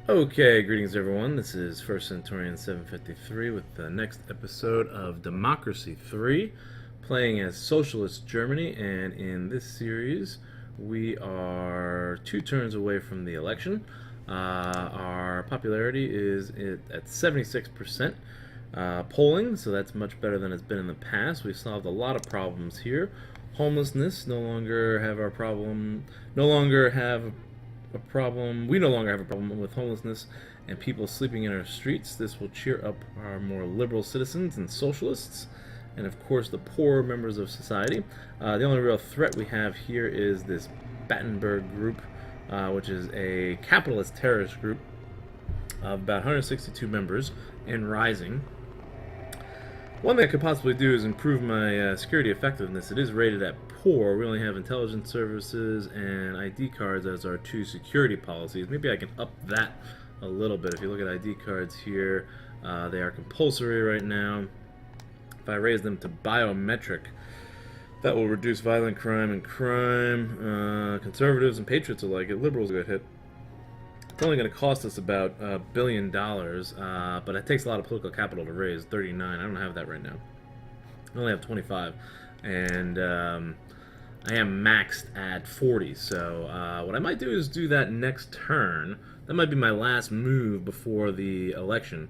Okay, greetings everyone. This is First Centurion 753 with the next episode of Democracy 3, playing as Socialist Germany, and in this series we are 2 turns away from the election. Our popularity is at 76% polling, so that's much better than it's been in the past. We've solved a lot of problems here. Homelessness, no longer have our problem, no longer have a problem. We no longer have a problem with homelessness and people sleeping in our streets. This will cheer up our more liberal citizens and socialists, and of course the poor members of society. The only real threat we have here is this Battenberg group, which is a capitalist terrorist group of about 162 members and rising. One thing I could possibly do is improve my security effectiveness. It is rated at poor. We only have intelligence services and ID cards as our 2 security policies. Maybe I can up that a little bit. If you look at ID cards here, they are compulsory right now. If I raise them to biometric, that will reduce violent crime and crime. Conservatives and patriots alike, liberals get hit. It's only going to cost us about $1 billion, but it takes a lot of political capital to raise. 39. I don't have that right now. I only have 25, and I am maxed at 40. So what I might do is do that next turn. That might be my last move before the election,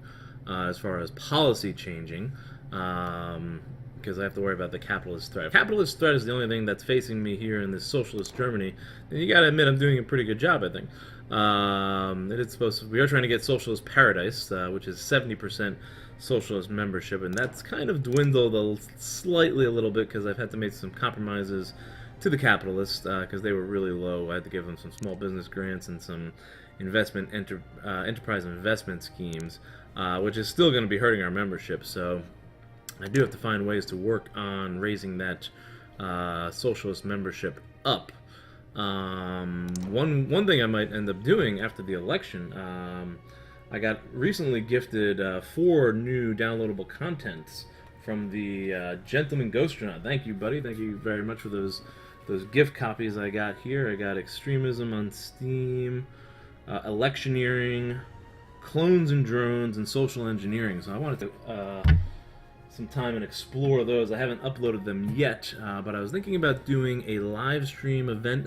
as far as policy changing, because I have to worry about the capitalist threat. If capitalist threat is the only thing that's facing me here in this socialist Germany, then you got to admit I'm doing a pretty good job, I think. It is supposed to, we are trying to get Socialist Paradise, which is 70% socialist membership, and that's kind of dwindled slightly a little bit because I've had to make some compromises to the capitalists because they were really low. I had to give them some small business grants and some investment enterprise investment schemes, which is still going to be hurting our membership. So I do have to find ways to work on raising that socialist membership up. One thing I might end up doing after the election, I got recently gifted 4 new downloadable contents from the Gentleman Ghostronaut. Thank you, buddy. Thank you very much for those gift copies I got here. I got Extremism on Steam, Electioneering, Clones and Drones, and Social Engineering. So I wanted to some time and explore those. I haven't uploaded them yet, but I was thinking about doing a live stream event,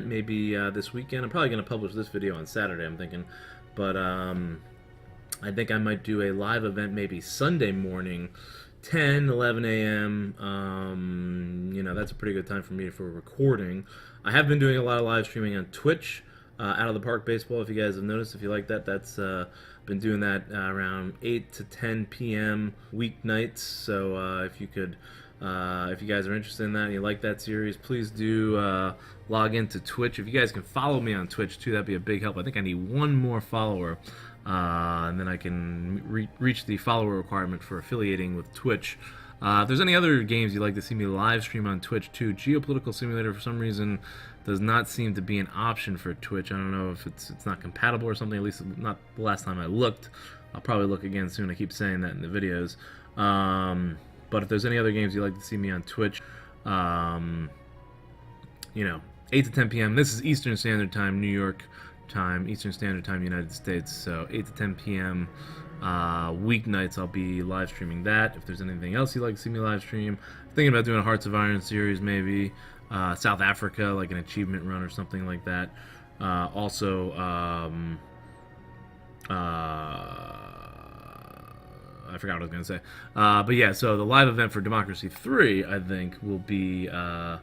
maybe this weekend. I'm probably going to publish this video on Saturday, I'm thinking, but I think I might do a live event maybe Sunday morning, 10, 11 a.m. That's a pretty good time for me for recording. I have been doing a lot of live streaming on Twitch, Out of the Park Baseball, if you guys have noticed. If you like that, that's been doing that around 8 to 10 p.m. weeknights. So if you guys are interested in that and you like that series, please do log into Twitch. If you guys can follow me on Twitch too, that'd be a big help. I think I need 1 more follower, and then I can reach the follower requirement for affiliating with Twitch. If there's any other games you'd like to see me live stream on Twitch too, Geopolitical Simulator for some reason does not seem to be an option for Twitch. I don't know if it's not compatible or something, at least not the last time I looked. I'll probably look again soon. I keep saying that in the videos. But if there's any other games you'd like to see me on Twitch, 8 to 10 p.m. This is Eastern Standard Time, New York time, Eastern Standard Time, United States. So 8 to 10 p.m. Weeknights, I'll be live streaming that. If there's anything else you'd like to see me live stream, I'm thinking about doing a Hearts of Iron series, maybe South Africa, like an achievement run or something like that. I forgot what I was going to say. But yeah, so the live event for Democracy 3, I think, will be 10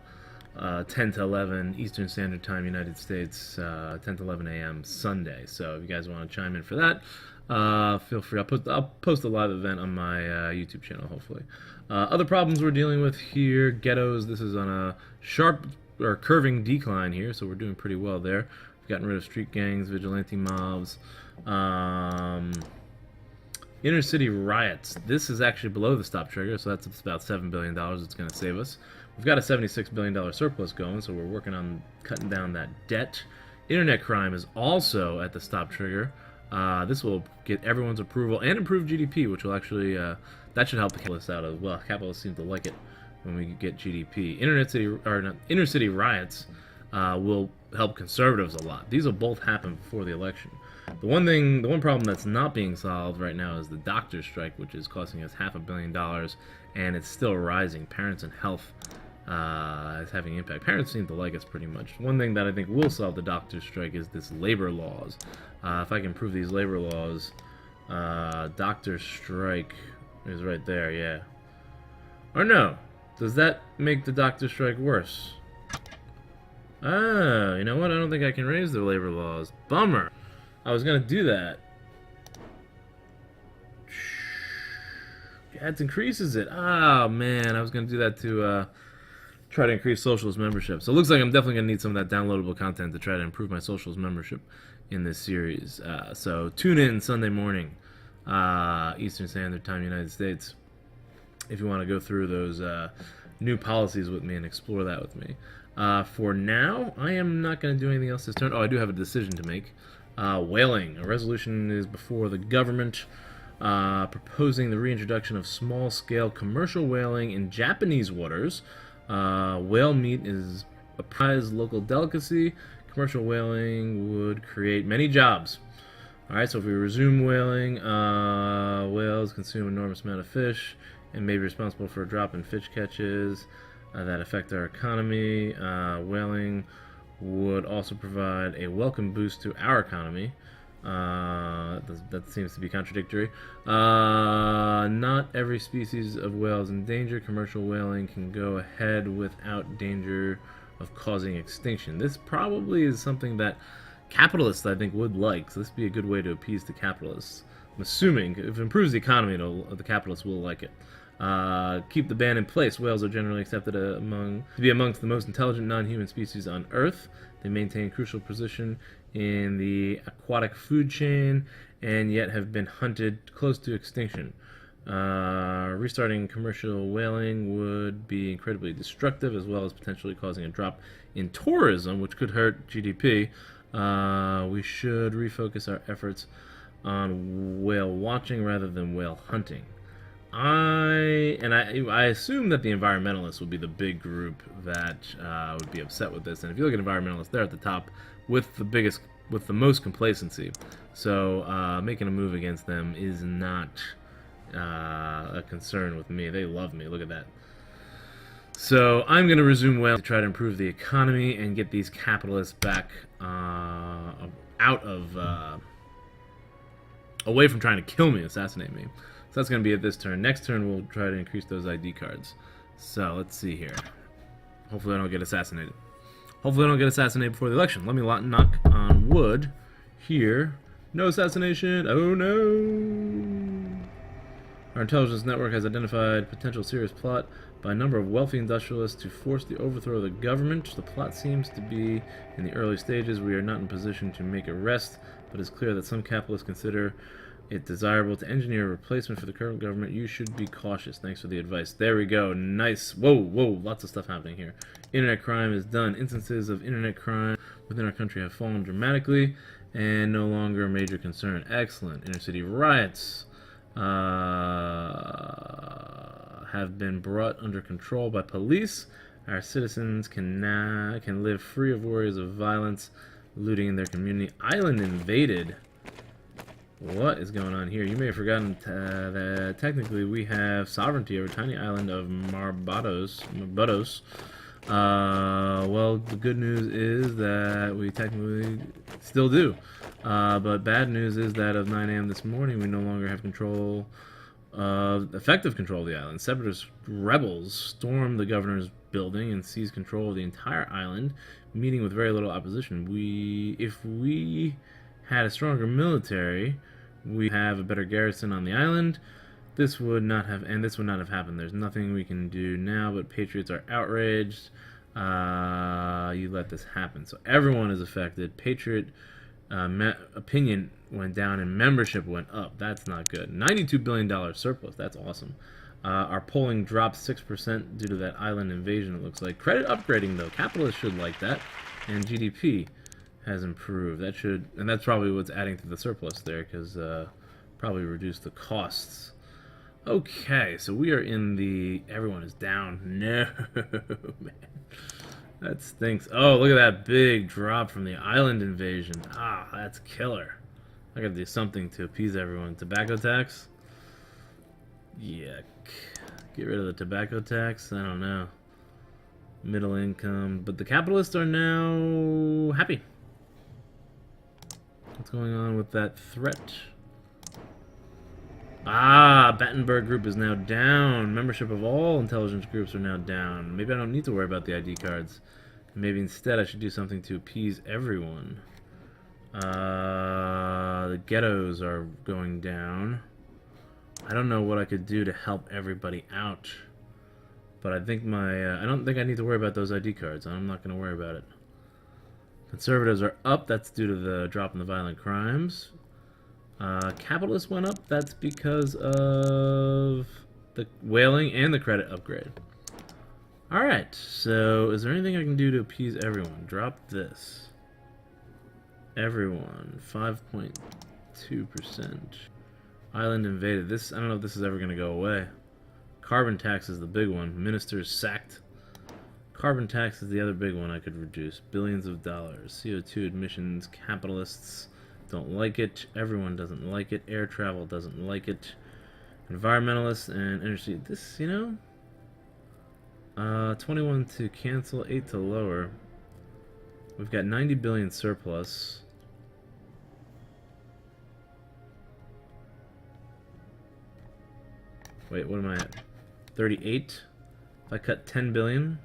to 11 Eastern Standard Time, United States, 10 to 11 a.m. Sunday. So if you guys want to chime in for that, feel free. I'll post a live event on my YouTube channel, hopefully. Other problems we're dealing with here, ghettos. This is on a sharp or curving decline here, so we're doing pretty well there. We've gotten rid of street gangs, vigilante mobs. Inner city riots. This is actually below the stop trigger, so that's about $7 billion it's going to save us. We've got a $76 billion surplus going, so we're working on cutting down that debt. Internet crime is also at the stop trigger. This will get everyone's approval and improve GDP, which will actually, that should help the capitalists out as well. Capitalists seem to like it when we get GDP. Inner city riots will help conservatives a lot. These will both happen before the election. The one problem that's not being solved right now is the doctor strike, which is costing us $500 million, and it's still rising. Parents and health is having impact. Parents seem to like us pretty much. One thing that I think will solve the doctor strike is this labor laws. If I can improve these labor laws, doctor strike is right there, yeah. Or no, does that make the doctor strike worse? Ah, you know what? I don't think I can raise the labor laws. Bummer. I was gonna do that. That increases it. Oh man, I was gonna do that to try to increase Socialist membership. So it looks like I'm definitely gonna need some of that downloadable content to try to improve my Socialist membership in this series. So tune in Sunday morning, Eastern Standard Time, United States, if you want to go through those new policies with me and explore that with me. For now, I am not going to do anything else this turn. Oh, I do have a decision to make. Whaling. A resolution is before the government proposing the reintroduction of small-scale commercial whaling in Japanese waters. Whale meat is a prized local delicacy. Commercial whaling would create many jobs. Alright, so if we resume whaling, whales consume an enormous amount of fish and may be responsible for a drop in fish catches that affect our economy. Whaling would also provide a welcome boost to our economy. That seems to be contradictory. Not every species of whale is in danger. Commercial whaling can go ahead without danger of causing extinction. This probably is something that capitalists, I think, would like. So this would be a good way to appease the capitalists. I'm assuming if it improves the economy, the capitalists will like it. Keep the ban in place. Whales are generally accepted to be amongst the most intelligent non-human species on Earth. They maintain a crucial position in the aquatic food chain and yet have been hunted close to extinction. Restarting commercial whaling would be incredibly destructive, as well as potentially causing a drop in tourism, which could hurt GDP. We should refocus our efforts on whale watching rather than whale hunting. I assume that the environmentalists would be the big group that would be upset with this. And if you look at environmentalists, they're at the top with the most complacency. So making a move against them is not a concern with me. They love me. Look at that. So I'm going to resume whaling to try to improve the economy and get these capitalists back out of away from trying to kill me, assassinate me. So that's going to be it this turn. Next turn, we'll try to increase those ID cards. So let's see here. Hopefully I don't get assassinated. Hopefully I don't get assassinated before the election. Let me knock on wood here. No assassination. Oh no. Our intelligence network has identified potential serious plot by a number of wealthy industrialists to force the overthrow of the government. The plot seems to be in the early stages. We are not in position to make arrests, but it's clear that some capitalists consider it desirable to engineer a replacement for the current government. You should be cautious. Thanks for the advice. There we go. Nice. Whoa, lots of stuff happening here. Internet crime is done. Instances of internet crime within our country have fallen dramatically and no longer a major concern. Excellent. Inner city riots have been brought under control by police. Our citizens can live free of worries of violence, looting in their community. Island invaded. What is going on here? You may have forgotten that technically we have sovereignty over a tiny island of Barbados. Well, the good news is that we technically still do. But bad news is that of 9 a.m. this morning, we no longer have effective control of the island. Separatist rebels stormed the governor's building and seized control of the entire island, meeting with very little opposition. If we had a stronger military, we have a better garrison on the island. This would not have happened. There's nothing we can do now, but patriots are outraged. You let this happen. So everyone is affected. Patriot opinion went down and membership went up. That's not good. $92 billion surplus. That's awesome. Our polling dropped 6% due to that island invasion, it looks like. Credit upgrading, though. Capitalists should like that. And GDP has improved. And that's probably what's adding to the surplus there, because probably reduce the costs. Okay, so we are in the... Everyone is down. No, man. That stinks. Oh, look at that big drop from the island invasion. Ah, that's killer. I gotta do something to appease everyone. Tobacco tax? Yuck. Get rid of the tobacco tax? I don't know. Middle income. But the capitalists are now happy. What's going on with that threat? Ah, Battenberg Group is now down. Membership of all intelligence groups are now down. Maybe I don't need to worry about the ID cards. Maybe instead I should do something to appease everyone. The ghettos are going down. I don't know what I could do to help everybody out. But I think I don't think I need to worry about those ID cards. I'm not going to worry about it. Conservatives are up. That's due to the drop in the violent crimes. Capitalists went up. That's because of the whaling and the credit upgrade. Alright, so is there anything I can do to appease everyone? Drop this. Everyone, 5.2%. Island invaded. This, I don't know if this is ever going to go away. Carbon tax is the big one. Ministers sacked. Carbon tax is the other big one I could reduce. Billions of dollars. CO2 emissions. Capitalists don't like it. Everyone doesn't like it. Air travel doesn't like it. Environmentalists and energy. This, 21 to cancel, 8 to lower. We've got 90 billion surplus. Wait, what am I at? 38? If I cut 10 billion?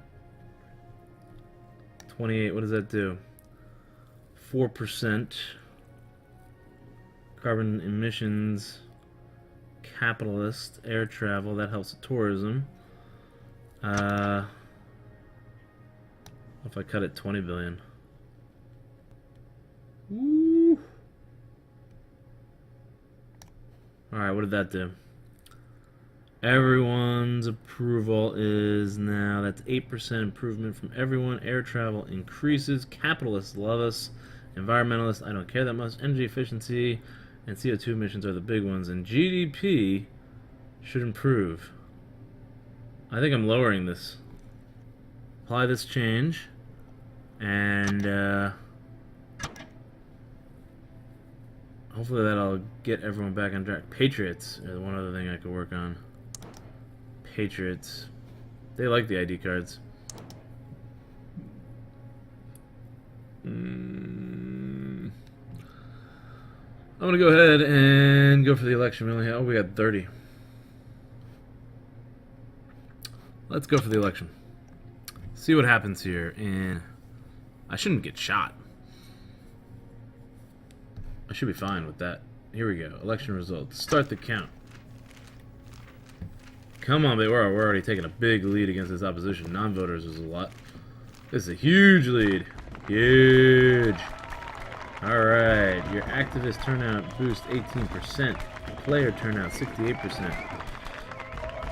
28, what does that do? 4%. Carbon emissions. Capitalist. Air travel, that helps with tourism. If I cut it 20 billion. Woo! Alright, what did that do? Everyone's approval is now, that's 8% improvement from everyone. Air travel increases. Capitalists love us. Environmentalists, I don't care that much. Energy efficiency and CO2 emissions are the big ones. And GDP should improve. I think I'm lowering this. Apply this change. And hopefully that'll get everyone back on track. Patriots are one other thing I could work on. Patriots. They like the ID cards. I'm gonna go ahead and go for the election. We got 30. Let's go for the election. See what happens here. And I shouldn't get shot. I should be fine with that. Here we go. Election results. Start the count. Come on, baby. We're already taking a big lead against this opposition. Non-voters is a lot. This is a huge lead. Huge. Alright. Your activist turnout boost 18%. Player turnout 68%.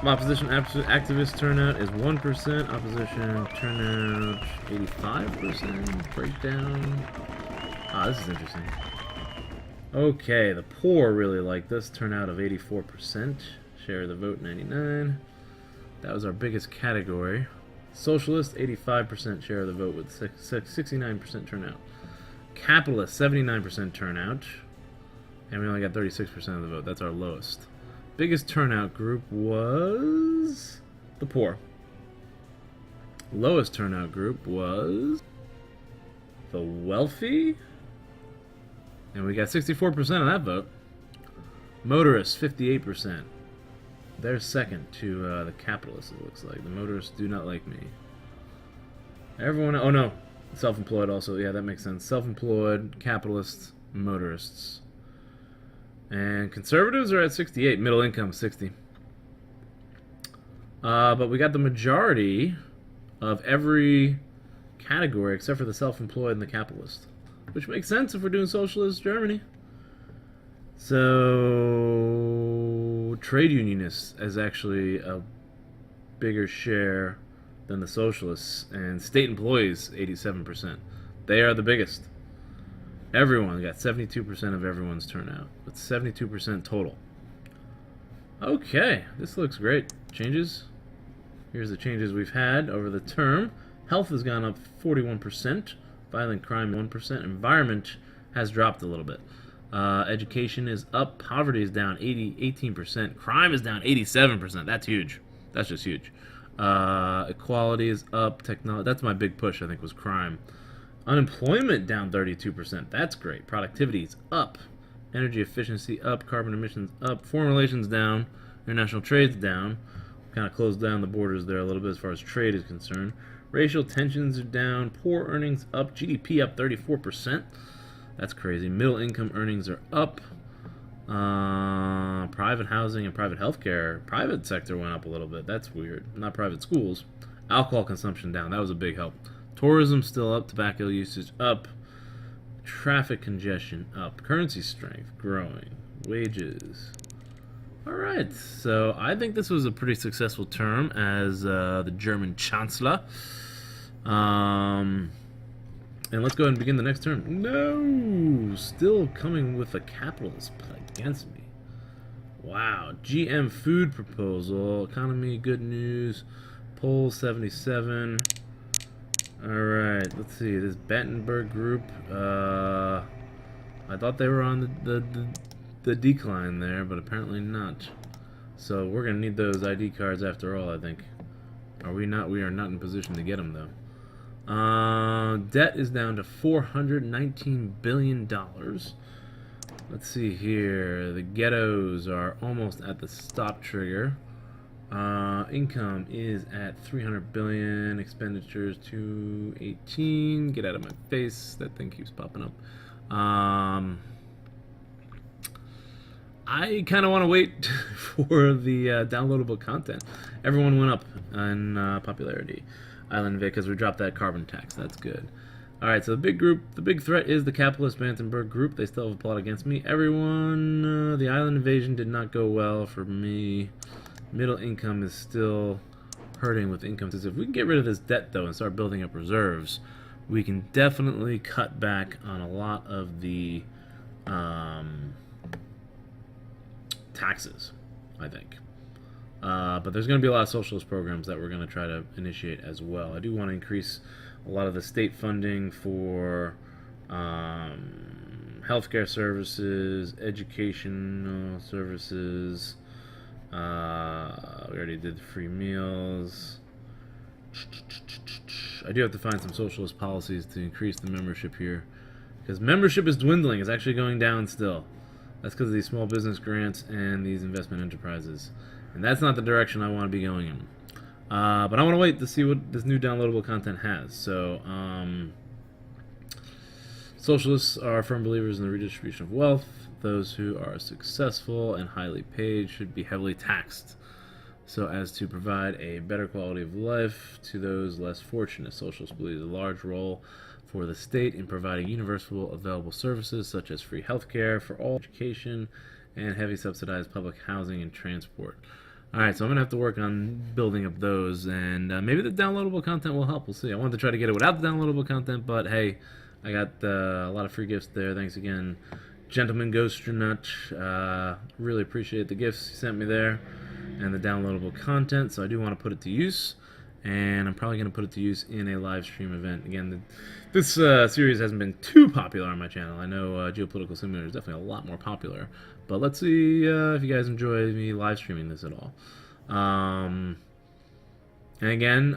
Opposition activist turnout is 1%. Opposition turnout 85%. Breakdown. Ah, this is interesting. Okay, the poor really like this. Turnout of 84%. Share of the vote 99. That was our biggest category. Socialist 85% share of the vote with 69% turnout. Capitalist 79% turnout. And we only got 36% of the vote. That's our lowest. Biggest turnout group was the poor. Lowest turnout group was the wealthy. And we got 64% of that vote. Motorists 58%. They're second to the capitalists, it looks like. The motorists do not like me. Everyone... Oh, no. Self-employed also. Yeah, that makes sense. Self-employed, capitalists, motorists. And conservatives are at 68. Middle income, 60. But we got the majority of every category except for the self-employed and the capitalist. Which makes sense if we're doing socialist Germany. So... trade unionists is actually a bigger share than the socialists, and state employees 87%. They are the biggest. Everyone got 72% of everyone's turnout. That's 72% total. Okay, this looks great. Changes. Here's the changes we've had over the term. Health has gone up 41%. Violent crime 1%. Environment has dropped a little bit. Education is up. Poverty is down 18%. Crime is down 87%. That's huge. That's just huge. Equality is up. Technology. That's my big push, I think, was crime. Unemployment down 32%. That's great. Productivity is up. Energy efficiency up. Carbon emissions up. Foreign relations down. International trade's down. Kind of closed down the borders there a little bit as far as trade is concerned. Racial tensions are down. Poor earnings up. GDP up 34%. That's crazy. Middle income earnings are up. Private housing and private healthcare. Private sector went up a little bit. That's weird. Not private schools. Alcohol consumption down. That was a big help. Tourism still up. Tobacco usage up. Traffic congestion up. Currency strength growing. Wages. All right. So I think this was a pretty successful term as the German Chancellor. And let's go ahead and begin the next term. No! Still coming with a capitalist against me. Wow. GM food proposal. Economy, good news. Poll 77. Alright, let's see. This Battenberg group. I thought they were on the decline there, but apparently not. So we're going to need those ID cards after all, I think. Are we not? We are not in position to get them, though. Debt is down to $419 billion. Let's see here. The ghettos are almost at the stop trigger. Income is at 300 billion. Expenditures 218. Get out of my face. That thing keeps popping up. I kind of want to wait for the downloadable content. Everyone went up in popularity. Island Vic, because we dropped that carbon tax. That's good. Alright, so the big threat is the capitalist Battenberg group. They still have a plot against me. Everyone, the island invasion did not go well for me. Middle income is still hurting with income. So if we can get rid of this debt, though, and start building up reserves, we can definitely cut back on a lot of the taxes, I think. But there's going to be a lot of socialist programs that we're going to try to initiate as well. I do want to increase a lot of the state funding for healthcare services, educational services. We already did the free meals. I do have to find some socialist policies to increase the membership here, because membership is dwindling. It's actually going down still. That's because of these small business grants and these investment enterprises. And that's not the direction I want to be going in. But I want to wait to see what this new downloadable content has. So, socialists are firm believers in the redistribution of wealth. Those who are successful and highly paid should be heavily taxed, so as to provide a better quality of life to those less fortunate. Socialists believe a large role for the state in providing universal available services such as free health care for all, education, and heavy subsidized public housing and transport. Alright, so I'm going to have to work on building up those, and maybe the downloadable content will help. We'll see. I wanted to try to get it without the downloadable content, but hey, I got a lot of free gifts there. Thanks again, Gentleman Ghostrunut. Really appreciate the gifts you sent me there and the downloadable content, so I do want to put it to use, and I'm probably going to put it to use in a live stream event. Again, this series hasn't been too popular on my channel. I know Geopolitical Simulator is definitely a lot more popular, but let's see if you guys enjoy me live streaming this at all. And again,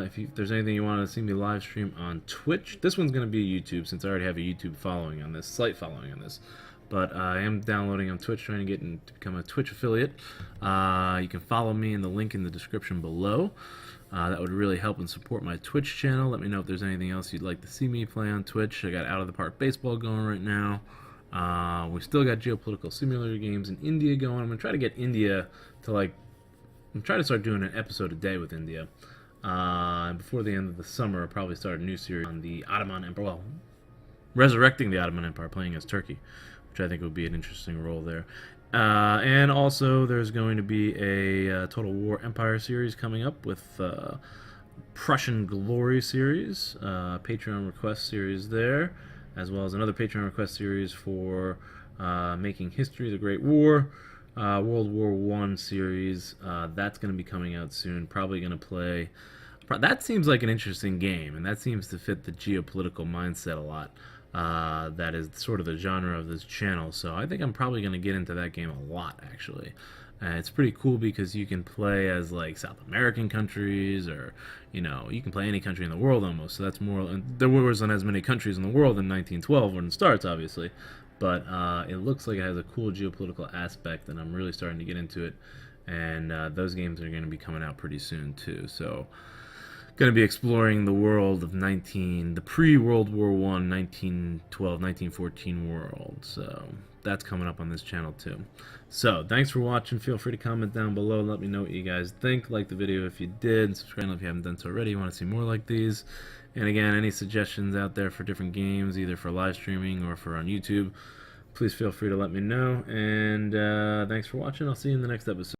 if there's anything you want to see me live stream on Twitch, this one's going to be YouTube since I already have a YouTube following on this, slight following on this. But I am downloading on Twitch, trying to to become a Twitch affiliate. You can follow me in the link in the description below. That would really help and support my Twitch channel. Let me know if there's anything else you'd like to see me play on Twitch. I got Out of the Park Baseball going right now. We still got Geopolitical Simulator games in India going. I'm going to try to get India to I'm trying to start doing an episode a day with India. And before the end of the summer, I'll probably start a new series on the Ottoman Empire. Well, resurrecting the Ottoman Empire, playing as Turkey, which I think would be an interesting role there. And also, there's going to be a Total War Empire series coming up with Prussian Glory series, Patreon request series there, as well as another Patreon request series for Making History, the Great War, World War I series. That's going to be coming out soon. Probably going to play. That seems like an interesting game, and that seems to fit the geopolitical mindset a lot. that is sort of the genre of this channel. So I think I'm probably going to get into that game a lot, actually. It's pretty cool because you can play as like South American countries, or you can play any country in the world almost. So that's more. And there wasn't as many countries in the world in 1912 when it starts, obviously, but it looks like it has a cool geopolitical aspect, and I'm really starting to get into it. And those games are going to be coming out pretty soon too. So going to be exploring the world of the pre-World War I, 1912, 1914 world. So that's coming up on this channel too. So thanks for watching. Feel free to comment down below. Let me know what you guys think. Like the video if you did. Subscribe if you haven't done so already. You want to see more like these. And again, any suggestions out there for different games, either for live streaming or for on YouTube, please feel free to let me know. And thanks for watching. I'll see you in the next episode.